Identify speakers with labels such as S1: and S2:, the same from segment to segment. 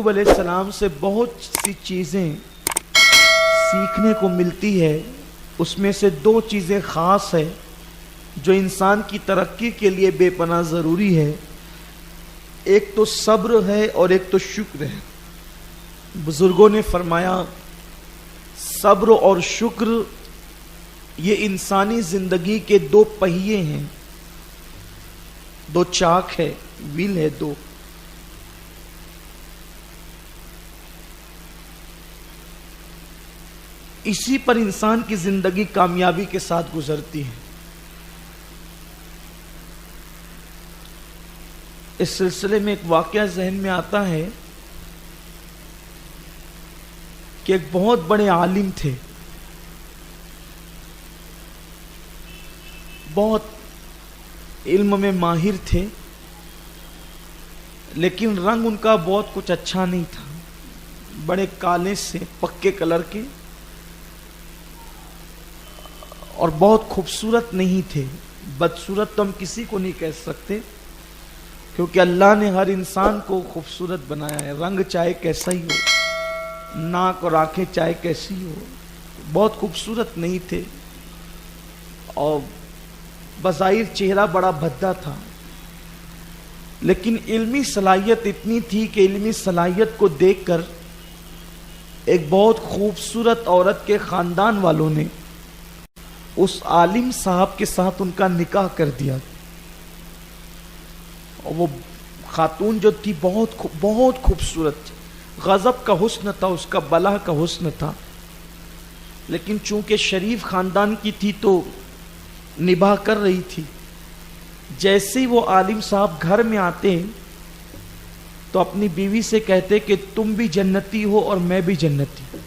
S1: अय्यूब अलैहिस्सलाम से बहुत सी चीज़ें सीखने को मिलती है। उसमें से दो चीज़ें ख़ास है जो इंसान की तरक्की के लिए बेपनाह ज़रूरी है। एक तो सब्र है और एक तो शुक्र है। बुजुर्गों ने फरमाया सब्र और शुक्र ये इंसानी ज़िंदगी के दो पहिए हैं, दो चाक है, व्हील है दो। इसी पर इंसान की जिंदगी कामयाबी के साथ गुजरती है। इस सिलसिले में एक वाकया जहन में आता है कि एक बहुत बड़े आलिम थे, बहुत इल्म में माहिर थे, लेकिन रंग उनका बहुत कुछ अच्छा नहीं था। बड़े काले से पक्के कलर के और बहुत खूबसूरत नहीं थे। बदसूरत तो हम किसी को नहीं कह सकते, क्योंकि अल्लाह ने हर इंसान को खूबसूरत बनाया है, रंग चाहे कैसा ही हो, नाक और आंखें चाहे कैसी हो, बहुत खूबसूरत नहीं थे और बज़ाहिर चेहरा बड़ा भद्दा था। लेकिन इल्मी सलाहियत इतनी थी कि इल्मी सलाहियत को देखकर एक बहुत खूबसूरत औरत के खानदान वालों ने उस आलिम साहब के साथ उनका निकाह कर दिया। और वो खातून जो थी बहुत खूबसूरत थी, गजब का हुस्न था उसका, बला का हुस्न था। लेकिन चूंकि शरीफ खानदान की थी तो निभा कर रही थी। जैसे ही वो आलिम साहब घर में आते तो अपनी बीवी से कहते कि तुम भी जन्नती हो और मैं भी जन्नती हूं।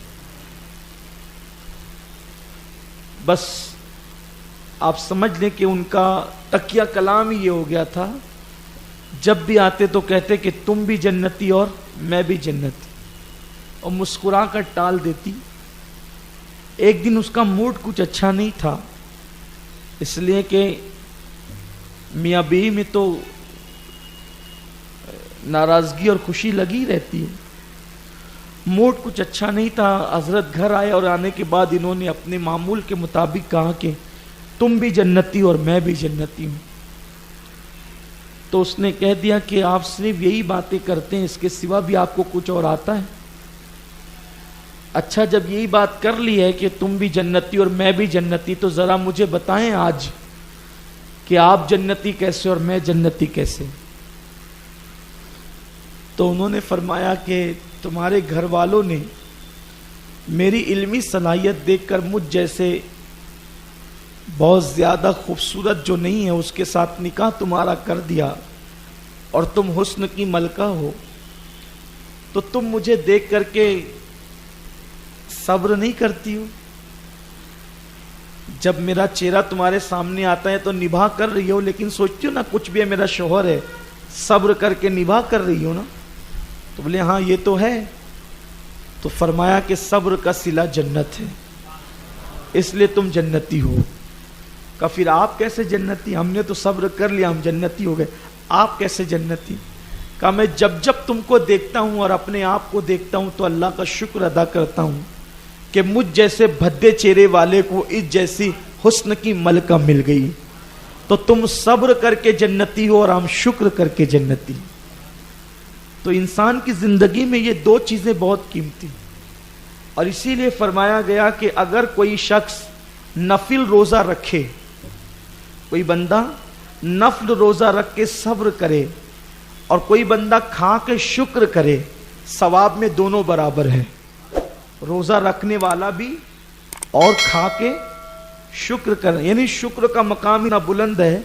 S1: बस आप समझ लें कि उनका तकिया कलाम ही ये हो गया था। जब भी आते तो कहते कि तुम भी जन्नती और मैं भी जन्नती, और मुस्कुरा कर टाल देती। एक दिन उसका मूड कुछ अच्छा नहीं था, इसलिए कि मियाँ बीवी में तो नाराजगी और खुशी लगी रहती है। मूड कुछ अच्छा नहीं था। हजरत घर आए और आने के बाद इन्होंने अपने मामूल के मुताबिक कहा कि तुम भी जन्नती और मैं भी जन्नती हूं। तो उसने कह दिया कि आप सिर्फ यही बातें करते हैं, इसके सिवा भी आपको कुछ और आता है? अच्छा, जब यही बात कर ली है कि तुम भी जन्नती और मैं भी जन्नती, तो जरा मुझे बताएं आज कि आप जन्नती कैसे और मैं जन्नती कैसे? तो उन्होंने फरमाया कि तुम्हारे घर वालों ने मेरी इल्मी सलाहियत देखकर मुझ जैसे बहुत ज्यादा खूबसूरत जो नहीं है उसके साथ निकाह तुम्हारा कर दिया, और तुम हुस्न की मलका हो, तो तुम मुझे देख करके सब्र नहीं करती हो? जब मेरा चेहरा तुम्हारे सामने आता है तो निभा कर रही हो, लेकिन सोचती हो ना कुछ भी है, मेरा शौहर है, सब्र करके निभा कर रही हो ना? तो बोले हाँ ये तो है। तो फरमाया कि सब्र का सिला जन्नत है, इसलिए तुम जन्नती हो। का फिर आप कैसे जन्नती? हमने तो सब्र कर लिया, हम जन्नती हो गए, आप कैसे जन्नती? का मैं जब जब तुमको देखता हूं और अपने आप को देखता हूं तो अल्लाह का शुक्र अदा करता हूं कि मुझ जैसे भद्दे चेहरे वाले को इस जैसी हुस्न की मलका मिल गई। तो तुम सब्र करके जन्नती हो और हम शुक्र करके जन्नती। तो इंसान की जिंदगी में ये दो चीजें बहुत कीमती, और इसीलिए फरमाया गया कि अगर कोई शख्स नफिल रोजा रखे, कोई बंदा नफल रोजा रख के सब्र करे और कोई बंदा खा के शुक्र करे, सवाब में दोनों बराबर है। रोजा रखने वाला भी और खा के शुक्र करे, यानी शुक्र का मकाम इतना बुलंद है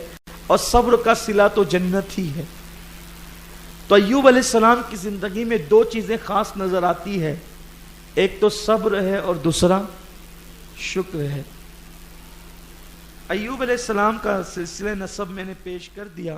S1: और सब्र का सिला तो जन्नत ही है। तो अय्यूब अलैहिस्सलाम की जिंदगी में दो चीजें खास नजर आती है, एक तो सब्र है और दूसरा शुक्र है। अय्यूब अलैहिस्सलाम का सिलसिला नसब मैंने पेश कर दिया।